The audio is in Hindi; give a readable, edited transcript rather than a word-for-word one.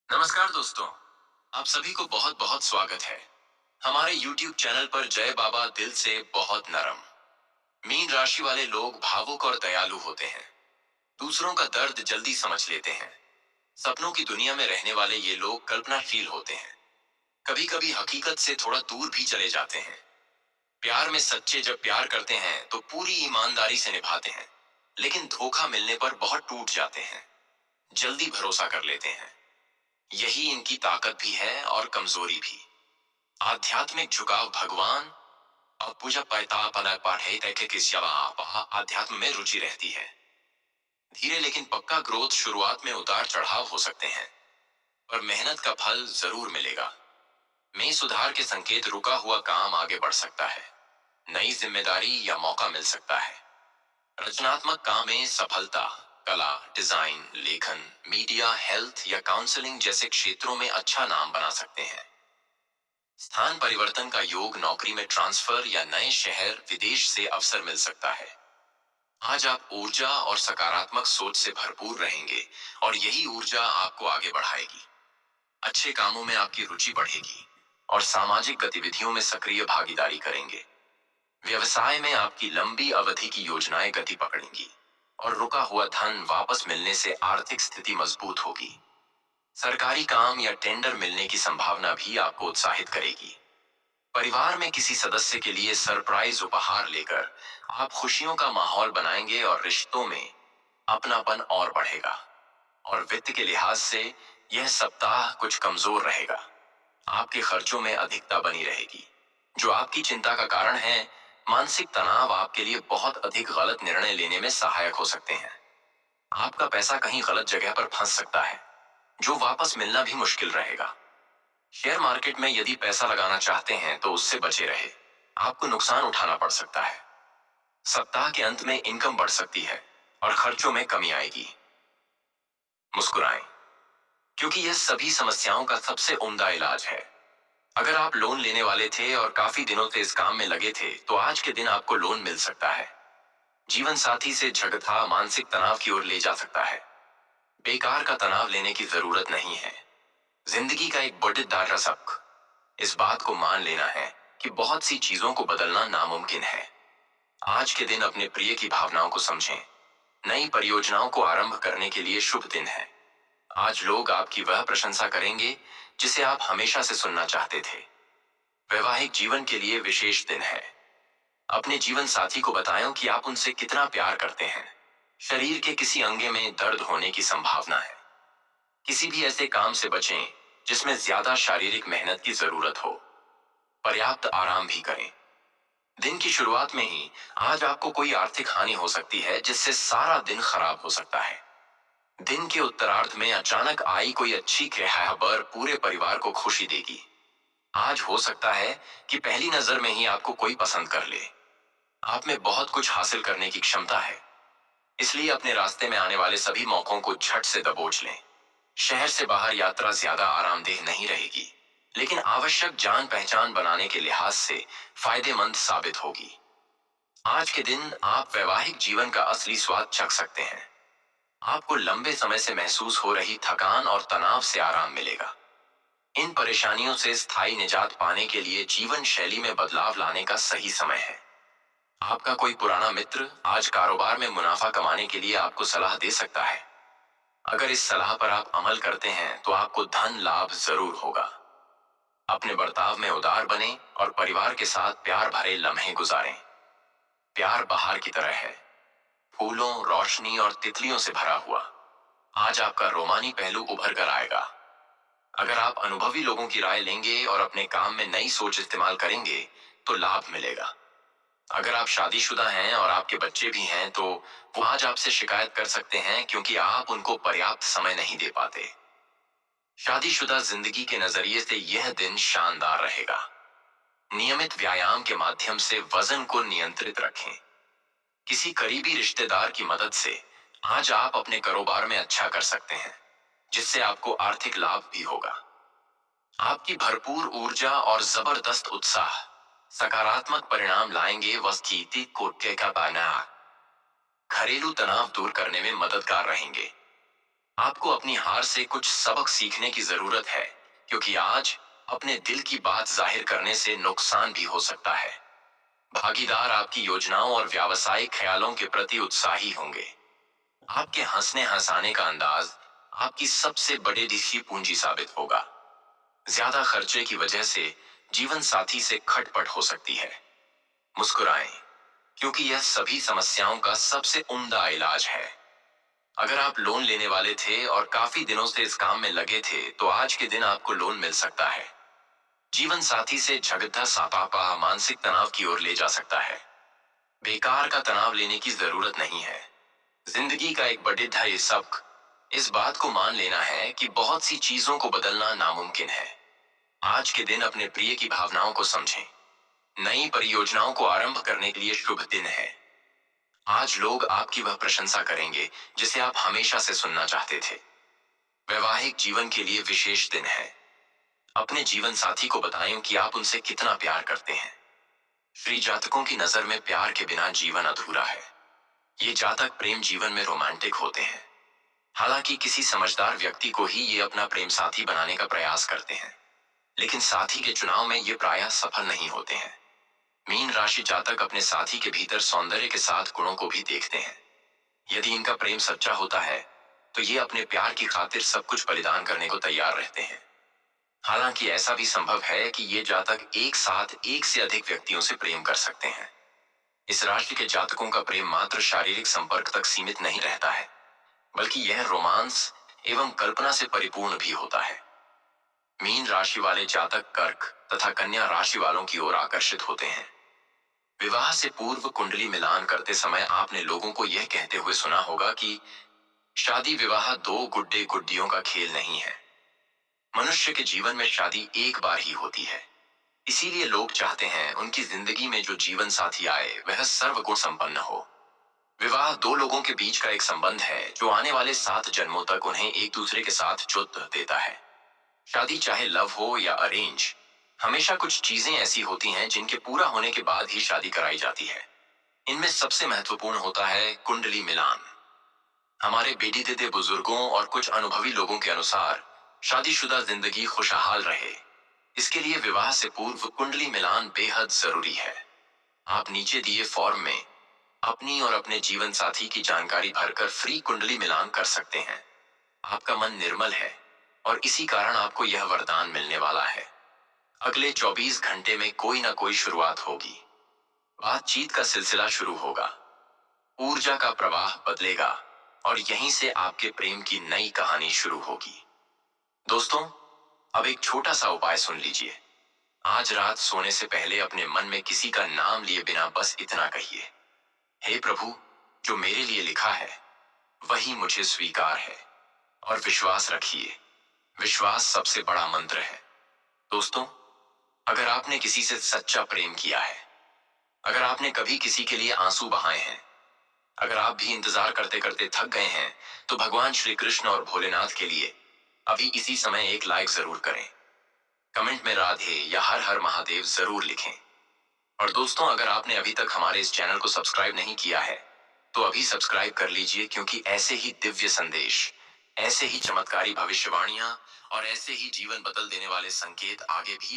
नमस्कार दोस्तों। आप सभी को बहुत बहुत स्वागत है हमारे YouTube चैनल पर। जय बाबा दिल से बहुत नरम। मीन राशि वाले लोग भावुक और दयालु होते हैं। दूसरों का दर्द जल्दी समझ लेते हैं। सपनों की दुनिया में रहने वाले ये लोग कल्पनाशील होते हैं। कभी कभी हकीकत से थोड़ा दूर भी चले जाते हैं। प्यार में सच्चे जब प्यार करते हैं तो पूरी ईमानदारी से निभाते हैं। लेकिन धोखा मिलने पर बहुत टूट जाते हैं। जल्दी भरोसा कर लेते हैं। यही इनकी ताकत भी है और कमजोरी भी। आध्यात्मिक झुकाव भगवान और पूजा पैता पना पाठे तैके किस आध्यात्म में रुचि रहती है। धीरे लेकिन पक्का ग्रोथ। शुरुआत में उतार चढ़ाव हो सकते हैं, पर मेहनत का फल जरूर मिलेगा। में सुधार के संकेत। रुका हुआ काम आगे बढ़ सकता है। नई जिम्मेदारी या मौका मिल सकता है। रचनात्मक काम में सफलता। कला, डिजाइन, लेखन, मीडिया, हेल्थ या काउंसलिंग जैसे क्षेत्रों में अच्छा नाम बना सकते हैं। स्थान परिवर्तन का योग। नौकरी में ट्रांसफर या नए शहर विदेश से अवसर मिल सकता है। आज आप ऊर्जा और सकारात्मक सोच से भरपूर रहेंगे और यही ऊर्जा आपको आगे बढ़ाएगी। अच्छे कामों में आपकी रुचि बढ़ेगी और सामाजिक गतिविधियों में सक्रिय भागीदारी करेंगे। व्यवसाय में आपकी लंबी अवधि की योजनाएं गति पकड़ेंगी और रुका हुआ धन वापस मिलने से आर्थिक स्थिति मजबूत होगी। सरकारी काम या टेंडर मिलने की संभावना भी आपको उत्साहित करेगी। परिवार में किसी सदस्य के लिए सरप्राइज उपहार लेकर आप खुशियों का माहौल बनाएंगे और रिश्तों में अपनापन और बढ़ेगा। और वित्त के लिहाज से यह सप्ताह कुछ कमजोर रहेगा। आपके खर्चों में अधिकता बनी रहेगी, जो आपकी चिंता का कारण है। मानसिक तनाव आपके लिए बहुत अधिक गलत निर्णय लेने में सहायक हो सकते हैं। आपका पैसा कहीं गलत जगह पर फंस सकता है, जो वापस मिलना भी मुश्किल रहेगा। शेयर मार्केट में यदि पैसा लगाना चाहते हैं तो उससे बचे रहे। आपको नुकसान उठाना पड़ सकता है। सप्ताह के अंत में इनकम बढ़ सकती है और खर्चों में कमी आएगी। मुस्कुराएं, क्योंकि यह सभी समस्याओं का सबसे उम्दा इलाज है। अगर आप लोन लेने वाले थे और काफी दिनों से इस काम में लगे थे तो आज के दिन आपको लोन मिल सकता है। जीवन साथी से झगड़ा मानसिक तनाव की ओर ले जा सकता है। बेकार का तनाव लेने की जरूरत नहीं है। जिंदगी का एक बड़ा रसक इस बात को मान लेना है कि बहुत सी चीजों को बदलना नामुमकिन है। आज के दिन अपने प्रिय की भावनाओं को समझें। नई परियोजनाओं को आरंभ करने के लिए शुभ दिन है। आज लोग आपकी वह प्रशंसा करेंगे जिसे आप हमेशा से सुनना चाहते थे। वैवाहिक जीवन के लिए विशेष दिन है। अपने जीवन साथी को बताएं कि आप उनसे कितना प्यार करते हैं। शरीर के किसी अंगे में दर्द होने की संभावना है। किसी भी ऐसे काम से बचें जिसमें ज्यादा शारीरिक मेहनत की जरूरत हो। पर्याप्त आराम भी करें। दिन की शुरुआत में ही आज आपको कोई आर्थिक हानि हो सकती है जिससे सारा दिन खराब हो सकता है। दिन के उत्तरार्ध में अचानक आई कोई अच्छी खबर पूरे परिवार को खुशी देगी। आज हो सकता है कि पहली नजर में ही आपको कोई पसंद कर ले। आप में बहुत कुछ हासिल करने की क्षमता है, इसलिए अपने रास्ते में आने वाले सभी मौकों को झट से दबोच लें। शहर से बाहर यात्रा ज्यादा आरामदेह नहीं रहेगी, लेकिन आवश्यक जान पहचान बनाने के लिहाज से फायदेमंद साबित होगी। आज के दिन आप वैवाहिक जीवन का असली स्वाद चख सकते हैं। आपको लंबे समय से महसूस हो रही थकान और तनाव से आराम मिलेगा। इन परेशानियों से स्थायी निजात पाने के लिए जीवन शैली में बदलाव लाने का सही समय है। आपका कोई पुराना मित्र आज कारोबार में मुनाफा कमाने के लिए आपको सलाह दे सकता है। अगर इस सलाह पर आप अमल करते हैं तो आपको धन लाभ जरूर होगा। अपने बर्ताव में उदार बने और परिवार के साथ प्यार भरे लम्हे गुजारें। प्यार बहार की तरह है, फूलों, रोशनी और तितलियों से भरा हुआ। आज आपका रोमानी पहलू उभर कर आएगा। अगर आप अनुभवी लोगों की राय लेंगे और अपने काम में नई सोच इस्तेमाल करेंगे तो लाभ मिलेगा। अगर आप शादीशुदा हैं और आपके बच्चे भी हैं तो वो आज आपसे शिकायत कर सकते हैं क्योंकि आप उनको पर्याप्त समय नहीं दे पाते। शादीशुदा जिंदगी के नजरिए से यह दिन शानदार रहेगा। नियमित व्यायाम के माध्यम से वजन को नियंत्रित रखें। किसी करीबी रिश्तेदार की मदद से आज आप अपने कारोबार में अच्छा कर सकते हैं, जिससे आपको आर्थिक लाभ भी होगा। आपकी भरपूर ऊर्जा और जबरदस्त उत्साह सकारात्मक परिणाम लाएंगे। वस्तुति कोटे का बना घरेलू तनाव दूर करने में मददगार रहेंगे। आपको अपनी हार से कुछ सबक सीखने की जरूरत है, क्योंकि आज अपने दिल की बात जाहिर करने से नुकसान भी हो सकता है। भागीदार आपकी योजनाओं और व्यावसायिक ख्यालों के प्रति उत्साही होंगे। आपके हंसने हंसाने का अंदाज आपकी सबसे बड़ी दिखी पूंजी साबित होगा। ज्यादा खर्चे की वजह से जीवन साथी से खटपट हो सकती है। मुस्कुराएं, क्योंकि यह सभी समस्याओं का सबसे उम्दा इलाज है। अगर आप लोन लेने वाले थे और काफी दिनों से इस काम में लगे थे, तो आज के दिन आपको लोन मिल सकता है। जीवन साथी से झगड़ा सापापा मानसिक तनाव की ओर ले जा सकता है। बेकार का तनाव लेने की जरूरत नहीं है। जिंदगी का एक बड़ा ये सबक इस बात को मान लेना है कि बहुत सी चीजों को बदलना नामुमकिन है। आज के दिन अपने प्रिय की भावनाओं को समझें। नई परियोजनाओं को आरंभ करने के लिए शुभ दिन है। आज लोग आपकी वह प्रशंसा करेंगे जिसे आप हमेशा से सुनना चाहते थे। वैवाहिक जीवन के लिए विशेष दिन है। अपने जीवन साथी को बताएं कि आप उनसे कितना प्यार करते हैं। श्री जातकों की नजर में प्यार के बिना जीवन अधूरा है। ये जातक प्रेम जीवन में रोमांटिक होते हैं। हालांकि किसी समझदार व्यक्ति को ही ये अपना प्रेम साथी बनाने का प्रयास करते हैं, लेकिन साथी के चुनाव में ये प्रायः सफल नहीं होते हैं। मीन राशि जातक अपने साथी के भीतर सौंदर्य के साथ गुणों को भी देखते हैं। यदि इनका प्रेम सच्चा होता है, तो ये अपने प्यार की खातिर सब कुछ बलिदान करने को तैयार रहते हैं। हालांकि ऐसा भी संभव है कि ये जातक एक साथ एक से अधिक व्यक्तियों से प्रेम कर सकते हैं। इस राशि के जातकों का प्रेम मात्र शारीरिक संपर्क तक सीमित नहीं रहता है, बल्कि यह रोमांस एवं कल्पना से परिपूर्ण भी होता है। मीन राशि वाले जातक कर्क तथा कन्या राशि वालों की ओर आकर्षित होते हैं। विवाह से पूर्व कुंडली मिलान करते समय आपने लोगों को यह कहते हुए सुना होगा कि शादी विवाह दो गुड्डे गुड्डियों का खेल नहीं है। मनुष्य के जीवन में शादी एक बार ही होती है। इसीलिए लोग चाहते हैं उनकी जिंदगी में जो जीवन साथी आए वह सर्वगुण संपन्न हो। विवाह दो लोगों के बीच का एक संबंध है जो आने वाले 7 जन्मों तक उन्हें एक दूसरे के साथ जुड़ देता है। शादी चाहे लव हो या अरेंज, हमेशा कुछ चीजें ऐसी होती हैं जिनके पूरा होने के बाद ही शादी कराई जाती है। इनमें सबसे महत्वपूर्ण होता है कुंडली मिलान। हमारे बेटी दीदी बुजुर्गों और कुछ अनुभवी लोगों के अनुसार शादीशुदा जिंदगी खुशहाल रहे, इसके लिए विवाह से पूर्व कुंडली मिलान बेहद जरूरी है। आप नीचे दिए फॉर्म में अपनी और अपने जीवन साथी की जानकारी भरकर फ्री कुंडली मिलान कर सकते हैं। आपका मन निर्मल है और इसी कारण आपको यह वरदान मिलने वाला है। अगले 24 घंटे में कोई ना कोई शुरुआत होगी। बातचीत का सिलसिला शुरू होगा। ऊर्जा का प्रवाह बदलेगा और यहीं से आपके प्रेम की नई कहानी शुरू होगी। दोस्तों, अब एक छोटा सा उपाय सुन लीजिए। आज रात सोने से पहले अपने मन में किसी का नाम लिए बिना बस इतना कहिए, हे प्रभु, जो मेरे लिए लिखा है वही मुझे स्वीकार है। और विश्वास रखिए, विश्वास सबसे बड़ा मंत्र है। दोस्तों, अगर आपने किसी से सच्चा प्रेम किया है, अगर आपने कभी किसी के लिए आंसू बहाए हैं, अगर आप भी इंतजार करते करते थक गए हैं, तो भगवान श्री कृष्ण और भोलेनाथ के लिए अभी इसी समय एक लाइक जरूर करें। कमेंट में राधे या हर हर महादेव जरूर लिखें। और दोस्तों, अगर आपने अभी तक हमारे इस चैनल को सब्सक्राइब नहीं किया है, तो अभी सब्सक्राइब कर लीजिए, क्योंकि ऐसे ही दिव्य संदेश, ऐसे ही चमत्कारी भविष्यवाणियां और ऐसे ही जीवन बदल देने वाले संकेत आगे भी